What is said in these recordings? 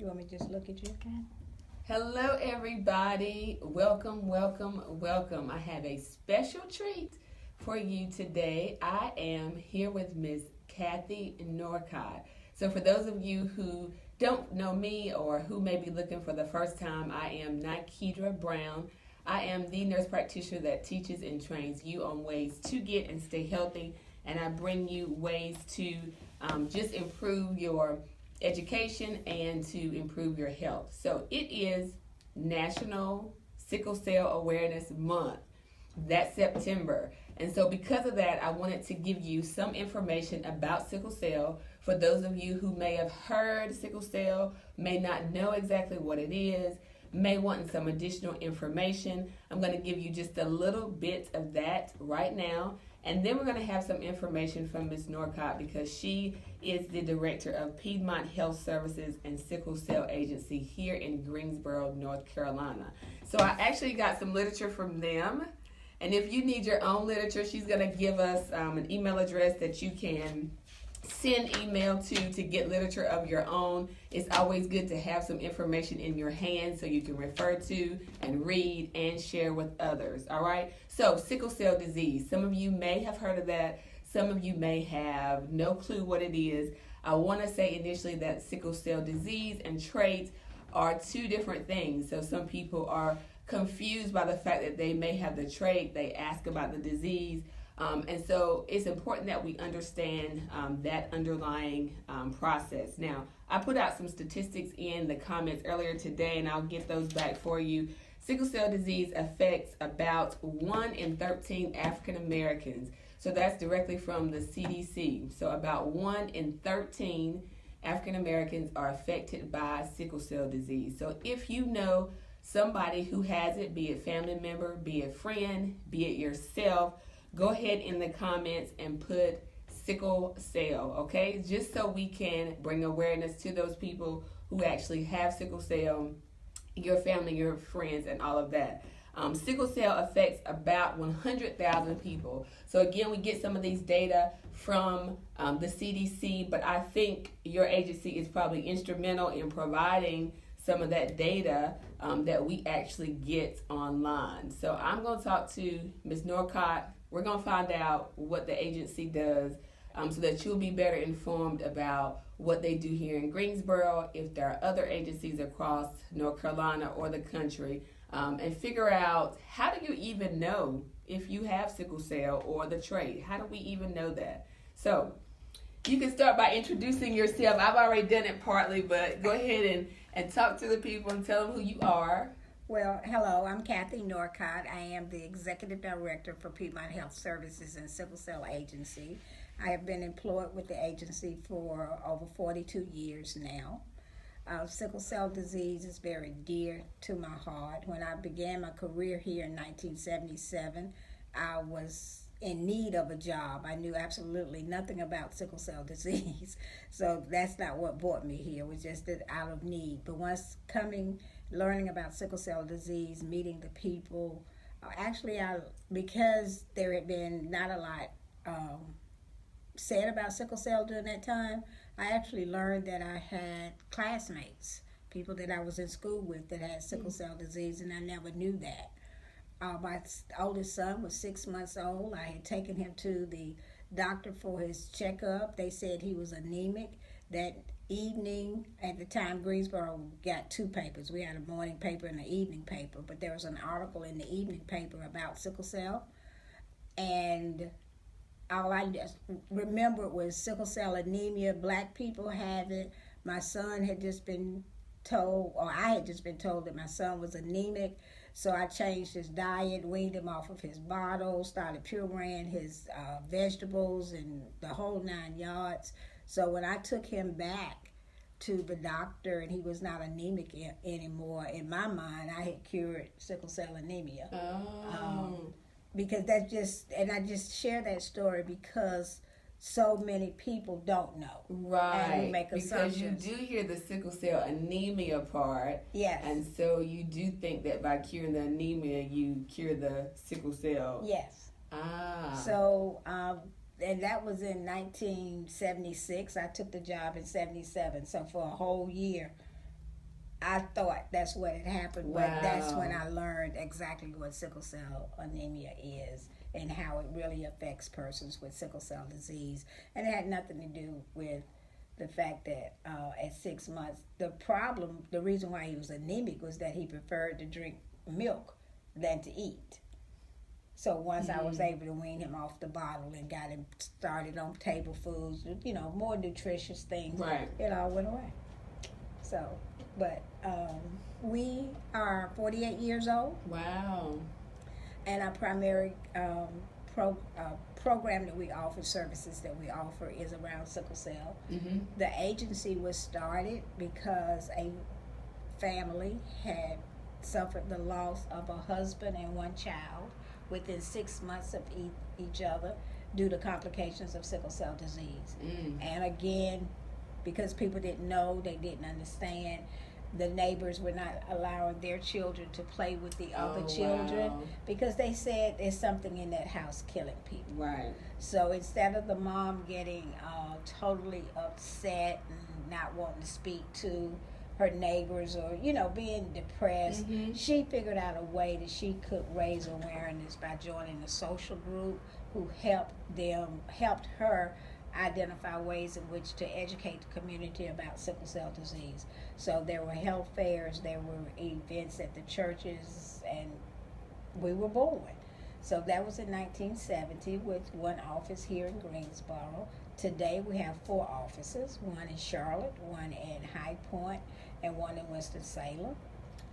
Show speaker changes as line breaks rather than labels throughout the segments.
You want me to just look at you?
Hello, everybody. Welcome, welcome, welcome. I have a special treat for you today. I am here with Ms. Kathy Norcott. So for those of you who don't know me or who may be looking for the first time, I am Nikedra Brown. I am the nurse practitioner that teaches and trains you on ways to get and stay healthy, and I bring you ways to just improve your education and to improve your health. So it is National Sickle Cell Awareness Month. That's September. And so because of that, I wanted to give you some information about sickle cell. For those of you who may have heard sickle cell, may not know exactly what it is, may want some additional information, I'm going to give you just a little bit of that right now. And then we're going to have some information from Ms. Norcott because she is the director of Piedmont Health Services and Sickle Cell Agency here in Greensboro, North Carolina. So I actually got some literature from them. And if you need your own literature, she's going to give us an email address that you can send email to get literature of your own. It's always good to have some information in your hand so you can refer to and read and share with others. All right. So sickle cell disease. Some of you may have heard of that. Some of you may have no clue what it is. I want to say initially that sickle cell disease and traits are two different things. So some people are confused by the fact that they may have the trait. They ask about the disease. And so it's important that we understand that underlying process. Now, I put out some statistics in the comments earlier today, and I'll get those back for you. Sickle cell disease affects about 1 in 13 African Americans. So that's directly from the CDC. So about 1 in 13 African Americans are affected by sickle cell disease. So if you know somebody who has it, be it family member, be it friend, be it yourself, go ahead in the comments and put sickle cell, okay? Just so we can bring awareness to those people who actually have sickle cell, your family, your friends, and all of that. Sickle cell affects about 100,000 people. So again, we get some of these data from the CDC, but I think your agency is probably instrumental in providing some of that data that we actually get online. So I'm going to talk to Ms. Norcott. We're going to find out what the agency does so that you'll be better informed about what they do here in Greensboro, if there are other agencies across North Carolina or the country, and figure out how do you even know if you have sickle cell or the trait? How do we even know that? So you can start by introducing yourself. I've already done it partly, but go ahead and talk to the people and tell them who you are.
Well, hello, I'm Kathy Norcott. I am the Executive Director for Piedmont Health Services and Sickle Cell Agency. I have been employed with the agency for over 42 years now. Sickle cell disease is very dear to my heart. When I began my career here in 1977, I was in need of a job. I knew absolutely nothing about sickle cell disease, so that's not what brought me here. It was just out of need. But once learning about sickle cell disease, meeting the people, because there had been not a lot said about sickle cell during that time, I actually learned that I had classmates, people that I was in school with that had sickle cell disease, and I never knew that. My oldest son was 6 months old. I had taken him to the doctor for his checkup. They said he was anemic. That evening, at the time, Greensboro got two papers. We had a morning paper and an evening paper, but there was an article in the evening paper about sickle cell, and all I just remember was sickle cell anemia. Black people have it. My son had just been told, or I had just been told that my son was anemic, so I changed his diet, weaned him off of his bottles, started pureeing his vegetables and the whole 9 yards. So when I took him back to the doctor and he was not anemic anymore, in my mind, I had cured sickle cell anemia. Because I just share that story because so many people don't know.
Right.
And we make assumptions.
Because you do hear the sickle cell anemia part.
Yes.
And so you do think that by curing the anemia, you cure the sickle cell.
Yes. So, and that was in 1976. I took the job in 77. So for a whole year, I thought that's what had happened,
Wow.
but that's when I learned exactly what sickle cell anemia is and how it really affects persons with sickle cell disease. And it had nothing to do with the fact that at 6 months, the reason why he was anemic was that he preferred to drink milk than to eat. So once I was able to wean him off the bottle and got him started on table foods, more nutritious things,
Right.
it all went away. So, but we are 48 years old,
Wow.
and our primary program that we offer, services that we offer, is around sickle cell.
Mm-hmm.
The agency was started because a family had suffered the loss of a husband and one child within 6 months of each other due to complications of sickle cell disease. And again, because people didn't know, they didn't understand, the neighbors were not allowing their children to play with the other children because they said there's something in that house killing people.
Right.
So instead of the mom getting totally upset and not wanting to speak to her neighbors or being depressed, she figured out a way that she could raise awareness by joining a social group who helped her identify ways in which to educate the community about sickle cell disease. So there were health fairs, there were events at the churches, and we were born. So that was in 1970 with one office here in Greensboro. Today we have 4 offices, one in Charlotte, one in High Point, and one in Winston-Salem.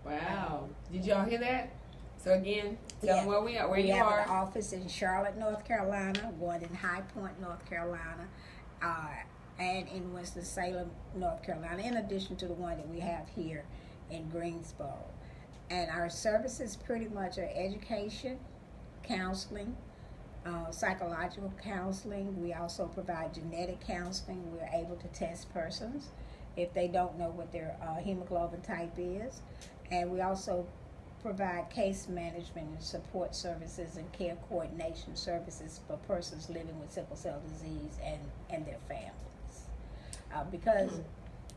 Wow. Did y'all hear that? So again, tell them where we are, where you
have
are.
an office in Charlotte, North Carolina, one in High Point, North Carolina, and in Winston-Salem, North Carolina, in addition to the one that we have here in Greensboro. And our services pretty much are education, counseling, psychological counseling. We also provide genetic counseling. We're able to test persons if they don't know what their hemoglobin type is. And we also provide case management and support services and care coordination services for persons living with sickle cell disease and their families.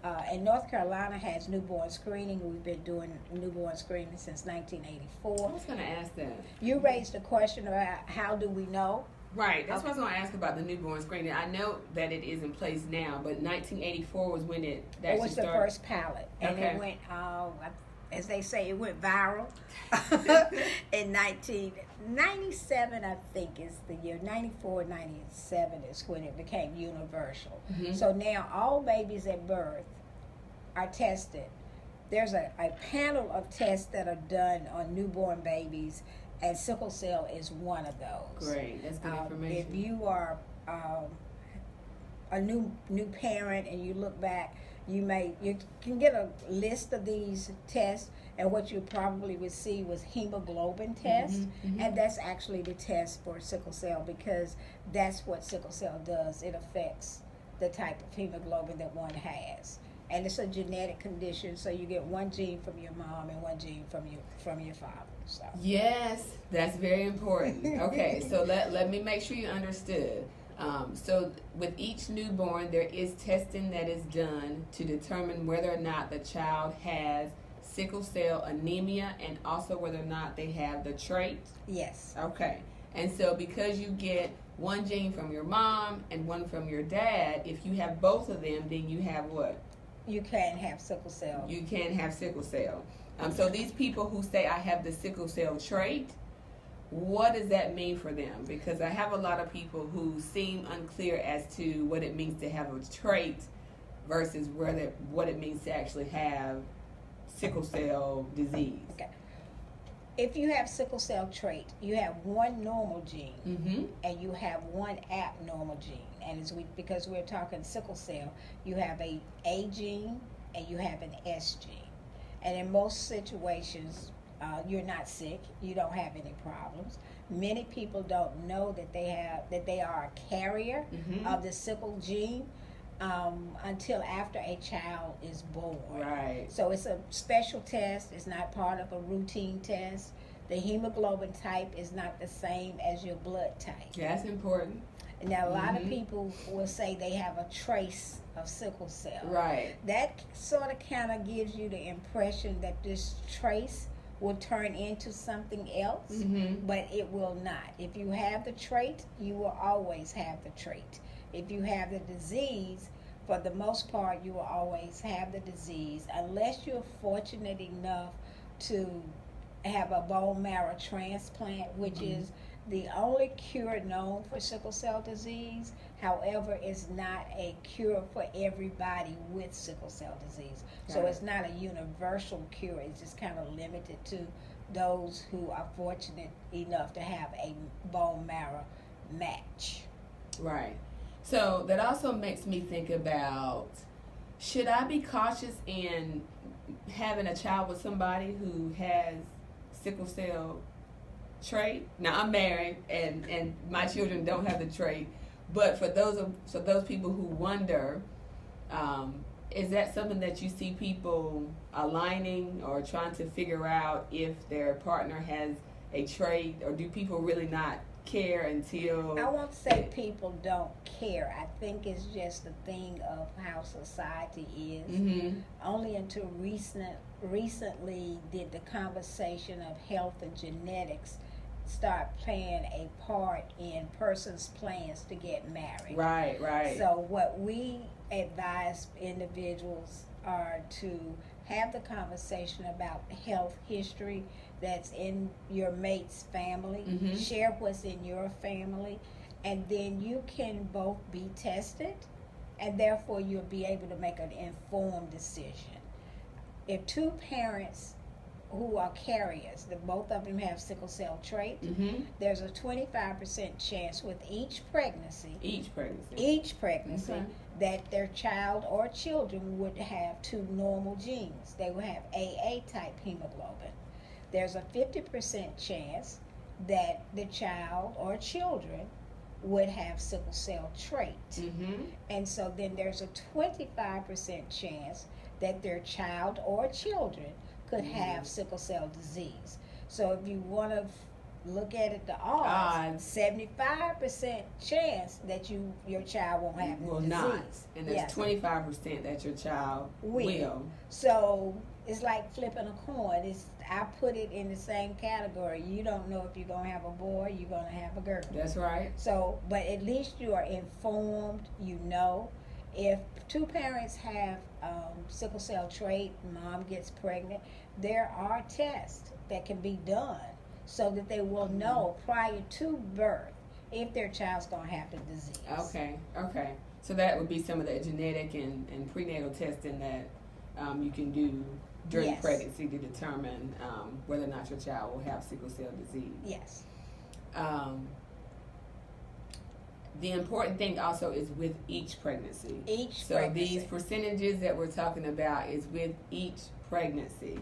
And North Carolina has newborn screening. We've been doing newborn screening since 1984.
I was going to ask that.
You raised a question about how do we know?
Right, that's what I was going to ask about the newborn screening. I know that it is in place now, but 1984 was when it actually started.
It was the first pilot, and it went, as they say, it went viral in 1997, I think is the year. 94, 97 is when it became universal. So now all babies at birth are tested. There's a panel of tests that are done on newborn babies, and sickle cell is one of those.
Great, that's good information.
If you are a new parent and you look back, you can get a list of these tests, and what you probably would see was hemoglobin test, and that's actually the test for sickle cell because that's what sickle cell does. It affects the type of hemoglobin that one has. And it's a genetic condition, so you get one gene from your mom and one gene from your father. So.
Yes, that's very important. Okay, so let me make sure you understood. So with each newborn, there is testing that is done to determine whether or not the child has sickle cell anemia and also whether or not they have the trait.
Yes.
Okay, and so because you get one gene from your mom and one from your dad, if you have both of them, then you have what?
You can have sickle cell.
You can have sickle cell. So these people who say I have the sickle cell trait, what does that mean for them? Because I have a lot of people who seem unclear as to what it means to have a trait versus what it means to actually have sickle cell disease.
Okay. If you have sickle cell trait, you have one normal gene and you have one abnormal gene. And because we're talking sickle cell, you have a gene and you have an S gene. And in most situations, you're not sick. You don't have any problems. Many people don't know that they are a carrier of the sickle gene until after a child is born.
Right.
So it's a special test. It's not part of a routine test. The hemoglobin type is not the same as your blood type.
Yeah, that's important.
Now, a lot of people will say they have a trace of sickle cell.
Right.
That sort of kind of gives you the impression that this trace will turn into something else, but it will not. If you have the trait, you will always have the trait. If you have the disease, for the most part, you will always have the disease unless you're fortunate enough to have a bone marrow transplant, which is the only cure known for sickle cell disease. However, it's not a cure for everybody with sickle cell disease. So it's not a universal cure. It's just kind of limited to those who are fortunate enough to have a bone marrow match.
Right. So that also makes me think about, should I be cautious in having a child with somebody who has sickle cell trait? Now, I'm married and my children don't have the trait, but for those people who wonder, is that something that you see people aligning or trying to figure out if their partner has a trait, or do people really not care until...
I won't say people don't care. I think it's just a thing of how society is. Only until recently did the conversation of health and genetics start playing a part in persons' plans to get married.
Right.
So what we advise individuals are to have the conversation about health history that's in your mate's family, share what's in your family, and then you can both be tested, and therefore you'll be able to make an informed decision. If two parents who are carriers, that both of them have sickle cell trait, there's a 25% chance with each pregnancy, that their child or children would have two normal genes. They would have AA type hemoglobin. There's a 50% chance that the child or children would have sickle cell trait. And so then there's a 25% chance that their child or children could have sickle cell disease. So if you want to look at it, the odds, 75% chance that your child won't have the disease.
Not. And there's 25% that your child will.
So it's like flipping a coin. I put it in the same category. You don't know if you're going to have a boy, you're going to have a girl.
That's right.
So, but at least you are informed, you know. If two parents have sickle cell trait, mom gets pregnant, there are tests that can be done so that they will know prior to birth if their child's going to have the disease.
Okay. So that would be some of the genetic and prenatal testing that you can do during pregnancy to determine whether or not your child will have sickle cell disease.
Yes.
The important thing also is with each pregnancy.
So
these percentages that we're talking about is with each pregnancy.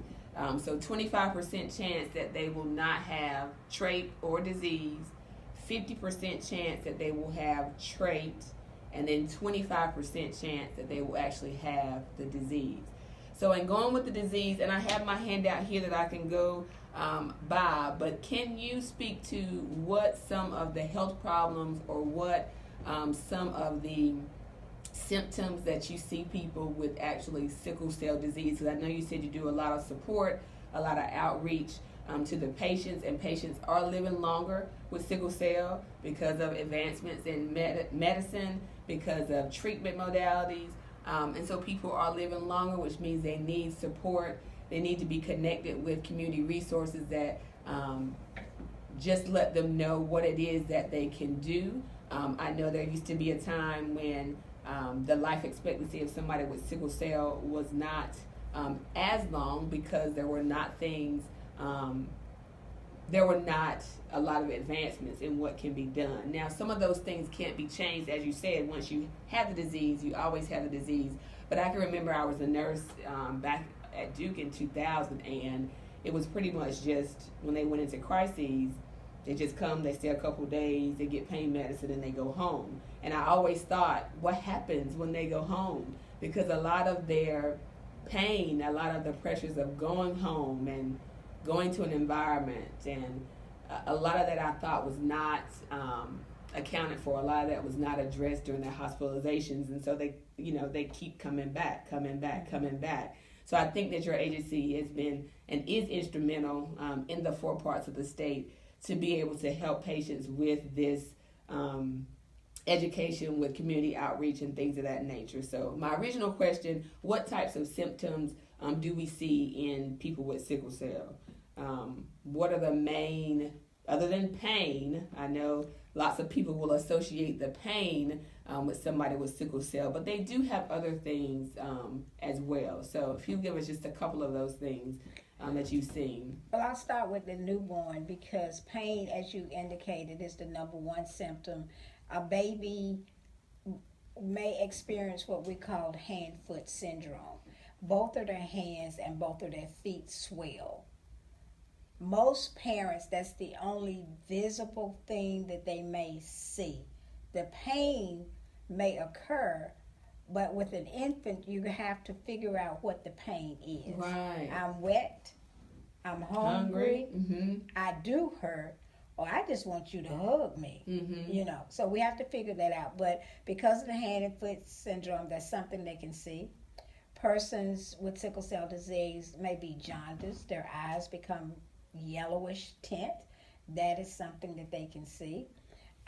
So 25% chance that they will not have trait or disease, 50% chance that they will have trait, and then 25% chance that they will actually have the disease. So in going with the disease, and I have my handout here that I can go by, but can you speak to what some of the health problems or what some of the symptoms that you see people with actually sickle cell disease? Because I know you said you do a lot of support, a lot of outreach to the patients, and patients are living longer with sickle cell because of advancements in medicine, because of treatment modalities. And so people are living longer, which means they need support. They need to be connected with community resources that just let them know what it is that they can do. I know there used to be a time when the life expectancy of somebody with sickle cell was not as long because there were not a lot of advancements in what can be done. Now, some of those things can't be changed. As you said, once you have the disease, you always have the disease. But I can remember I was a nurse back at Duke in 2000, and it was pretty much just when they went into crises, they just come, they stay a couple days, they get pain medicine, and they go home. And I always thought, what happens when they go home? Because a lot of their pain, a lot of the pressures of going home and going to an environment, and a lot of that I thought was not accounted for. A lot of that was not addressed during their hospitalizations, and so they keep coming back. So I think that your agency has been and is instrumental in the 4 parts of the state to be able to help patients with this education, with community outreach and things of that nature. So my original question, what types of symptoms do we see in people with sickle cell? What are the main, other than pain? I know lots of people will associate the pain with somebody with sickle cell, but they do have other things as well. So if you give us just a couple of those things that you've seen.
Well, I'll start with the newborn because pain, as you indicated, is the number one symptom. A baby may experience what we call hand-foot syndrome. Both of their hands and both of their feet swell. Most parents, that's the only visible thing that they may see. The pain may occur, but with an infant, you have to figure out what the pain is.
Right.
I'm wet, I'm hungry,
Mm-hmm.
I do hurt, or I just want you to hug me.
Mm-hmm.
So we have to figure that out. But because of the hand and foot syndrome, that's something they can see. Persons with sickle cell disease may be jaundiced, their eyes become yellowish tint. That is something that they can see.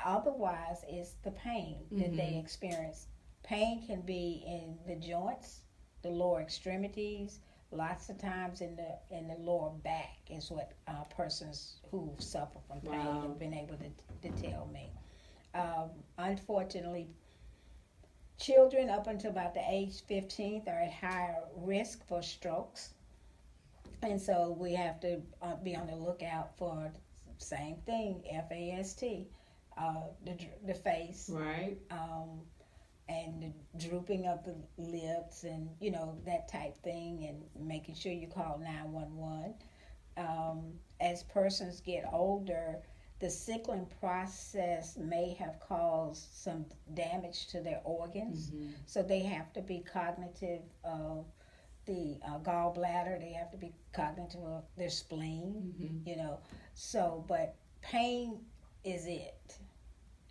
Otherwise, it's the pain that they experience. Pain can be in the joints, the lower extremities. Lots of times in the lower back is what persons who suffer from pain have been able to tell me. Unfortunately, children up until about the age 15 are at higher risk for strokes. And so we have to be on the lookout for the same thing, FAST, the face,
Right.
And the drooping of the lips and, that type thing, and making sure you call 911. As persons get older, the sickling process may have caused some damage to their organs, so they have to be cognitive of the gallbladder, they have to be cognitive of their spleen, So, but pain is it.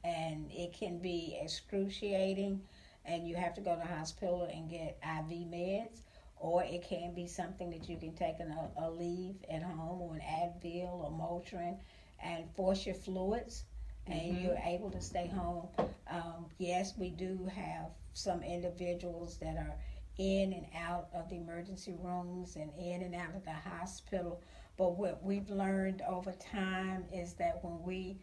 And it can be excruciating, and you have to go to the hospital and get IV meds, or it can be something that you can take an Aleve at home, or an Advil or Motrin, and force your fluids, and you're able to stay home. Yes, we do have some individuals that are in and out of the emergency rooms and in and out of the hospital, but what we've learned over time is that when we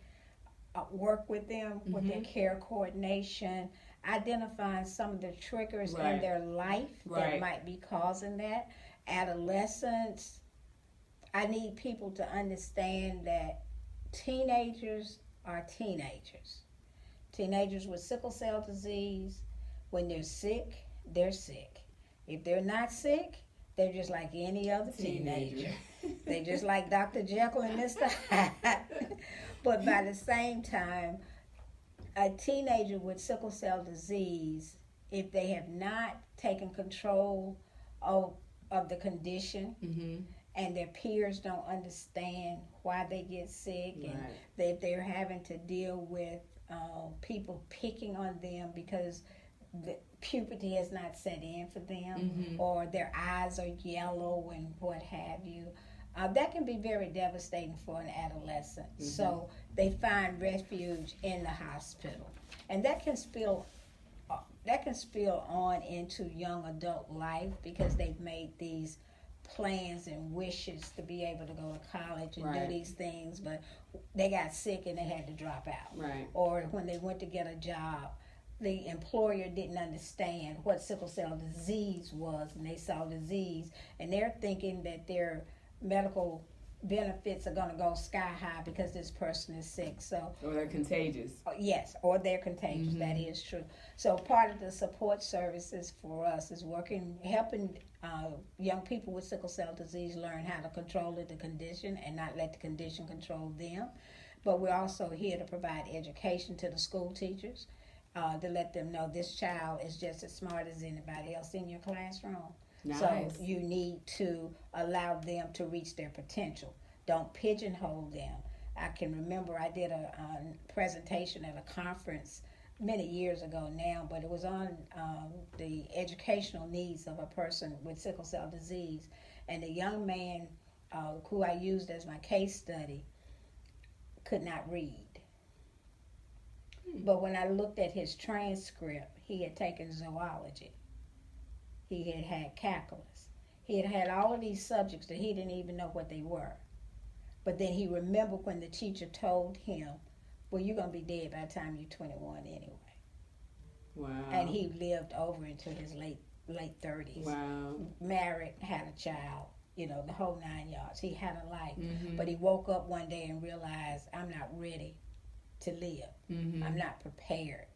work with them, with their care coordination, identifying some of the triggers in their life that might be causing that. Adolescents, I need people to understand that teenagers are teenagers. Teenagers with sickle cell disease, when they're sick, they're sick. If they're not sick, they're just like any other teenager. They're just like Dr. Jekyll and Mr. Hyde. But by the same time, a teenager with sickle cell disease, if they have not taken control of the condition, and their peers don't understand why they get sick, and if they're having to deal with people picking on them because the puberty has not set in for them, or their eyes are yellow and what have you, that can be very devastating for an adolescent. So they find refuge in the hospital, and that can spill on into young adult life because they've made these plans and wishes to be able to go to college and do these things, but they got sick and they had to drop out. Or when they went to get a job, the employer didn't understand what sickle cell disease was, and they saw disease, and they're thinking that their medical benefits are going to go sky high because this person is sick. So,
or they're contagious.
Yes, or they're contagious. That is true. So part of the support services for us is helping young people with sickle cell disease learn how to control the condition and not let the condition control them. But we're also here to provide education to the school teachers, to let them know this child is just as smart as anybody else in your classroom.
Nice.
So you need to allow them to reach their potential. Don't pigeonhole them. I can remember I did a presentation at a conference many years ago now, but it was on the educational needs of a person with sickle cell disease. And the young man who I used as my case study could not read. But when I looked at his transcript, he had taken zoology. He had had calculus. He had had all of these subjects that he didn't even know what they were. But then he remembered when the teacher told him, well, you're going to be dead by the time you're 21 anyway.
Wow.
And he lived over into his late 30s.
Wow.
Married, had a child, the whole 9 yards. He had a life.
Mm-hmm.
But he woke up one day and realized, I'm not ready to live.
Mm-hmm.
I'm not prepared.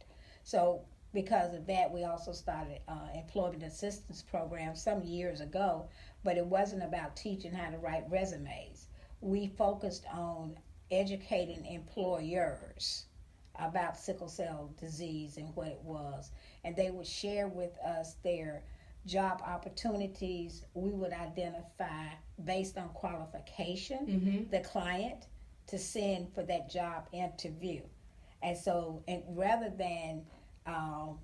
So because of that, we also started employment assistance program some years ago, but it wasn't about teaching how to write resumes. We focused on educating employers about sickle cell disease and what it was. And they would share with us their job opportunities. We would identify based on qualification the client to send for that job interview. And so, rather than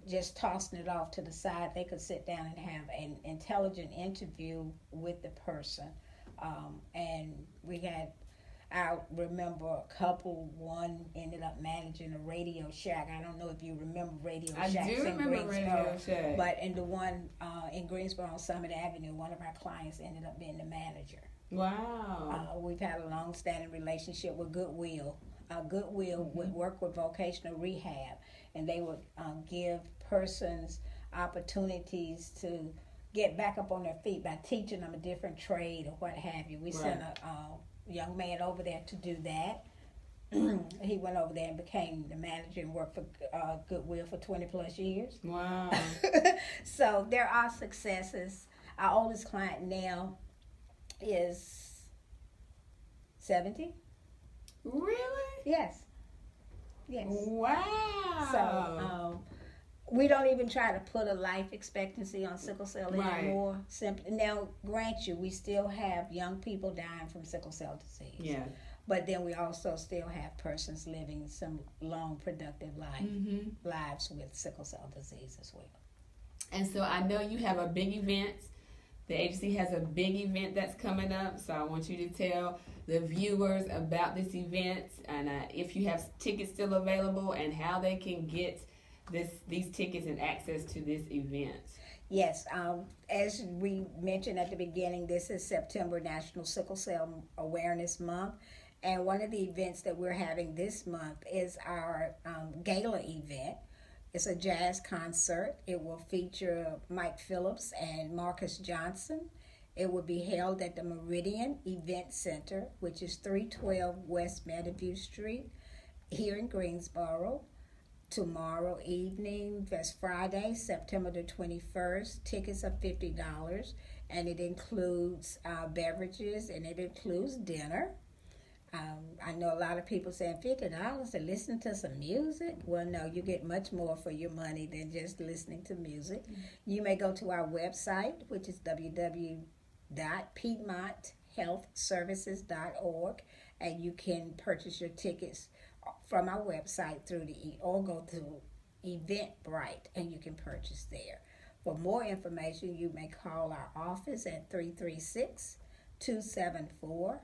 just tossing it off to the side, they could sit down and have an intelligent interview with the person. And we had, I remember a couple, one ended up managing a Radio Shack. I don't know if you remember Radio Shack.
I do remember Radio Shack.
But in the one in Greensboro on Summit Avenue, one of our clients ended up being the manager.
Wow.
We've had a long-standing relationship with Goodwill. Goodwill would work with vocational rehab, and they would give persons opportunities to get back up on their feet by teaching them a different trade or what have you. We sent a young man over there to do that. He went over there and became the manager and worked for Goodwill for 20 plus years.
Wow.
So there are successes. Our oldest client now is 70.
Really?
Yes.
Wow.
So we don't even try to put a life expectancy on sickle cell anymore. Simply, now, grant you, we still have young people dying from sickle cell disease.
Yeah.
But then we also still have persons living some long, productive lives with sickle cell disease as well.
And so I know you have a big event. The agency has a big event that's coming up, so I want you to tell the viewers about this event and if you have tickets still available and how they can get these tickets and access to this event.
Yes, as we mentioned at the beginning, this is September National Sickle Cell Awareness Month, and one of the events that we're having this month is our gala event. It's a jazz concert. It will feature Mike Phillips and Marcus Johnson. It will be held at the Meridian Event Center, which is 312 West Meadowview Street here in Greensboro. Tomorrow evening, that's Friday, September the 21st. Tickets are $50, and it includes beverages, and it includes dinner. I know a lot of people saying $50 to listen to some music. Well, no, you get much more for your money than just listening to music. You may go to our website, which is www.piedmonthealthservices.org, and you can purchase your tickets from our website or go to Eventbrite, and you can purchase there. For more information, you may call our office at 336-274-1507.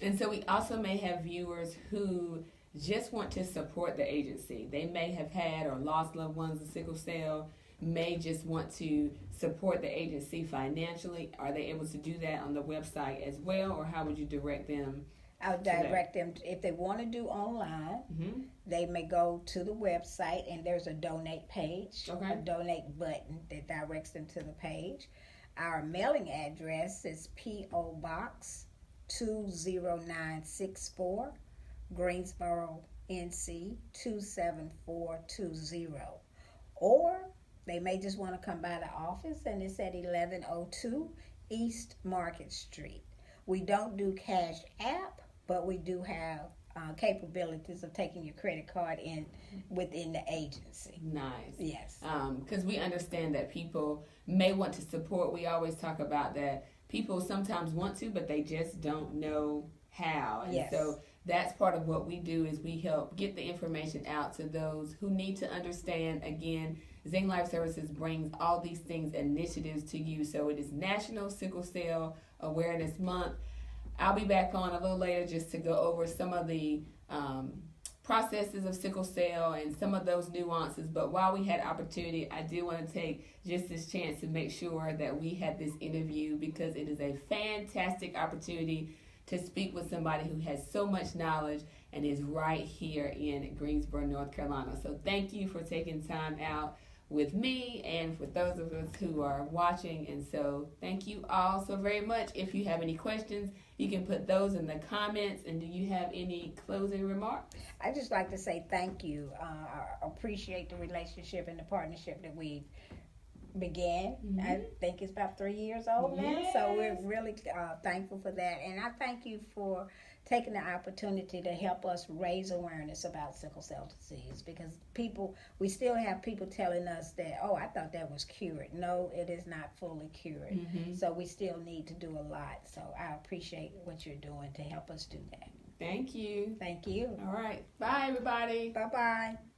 And so we also may have viewers who just want to support the agency. They may have had or lost loved ones with sickle cell, may just want to support the agency financially. Are they able to do that on the website as well, or how would you direct them?
I would direct them, if they want to do online, they may go to the website, and there's a donate page, a donate button that directs them to the page. Our mailing address is P.O. Box 20964, Greensboro, NC 27420. Or they may just want to come by the office, and it's at 1102 East Market Street. We don't do Cash App, but we do have capabilities of taking your credit card in within the agency.
Nice.
Yes.
Because we understand that people may want to support. We always talk about that people sometimes want to, but they just don't know how. And
Yes.
so that's part of what we do, is we help get the information out to those who need to understand. Again, Zing Life Services brings all these things, initiatives to you. So it is National Sickle Cell Awareness Month. I'll be back on a little later just to go over some of the processes of sickle cell and some of those nuances. But while we had opportunity, I do want to take just this chance to make sure that we had this interview, because it is a fantastic opportunity to speak with somebody who has so much knowledge and is right here in Greensboro, North Carolina. So thank you for taking time out with me and for those of us who are watching. And so thank you all so very much. If you have any questions, you can put those in the comments. And do you have any closing remarks?
I just like to say thank you. I appreciate the relationship and the partnership that we began. I think it's about 3 years old now, so we're really thankful for that. And I thank you for taking the opportunity to help us raise awareness about sickle cell disease, because we still have people telling us that, oh, I thought that was cured. No, it is not fully cured. So we still need to do a lot. So I appreciate what you're doing to help us do that.
Thank you.
Thank you.
All right. Bye, everybody.
Bye-bye.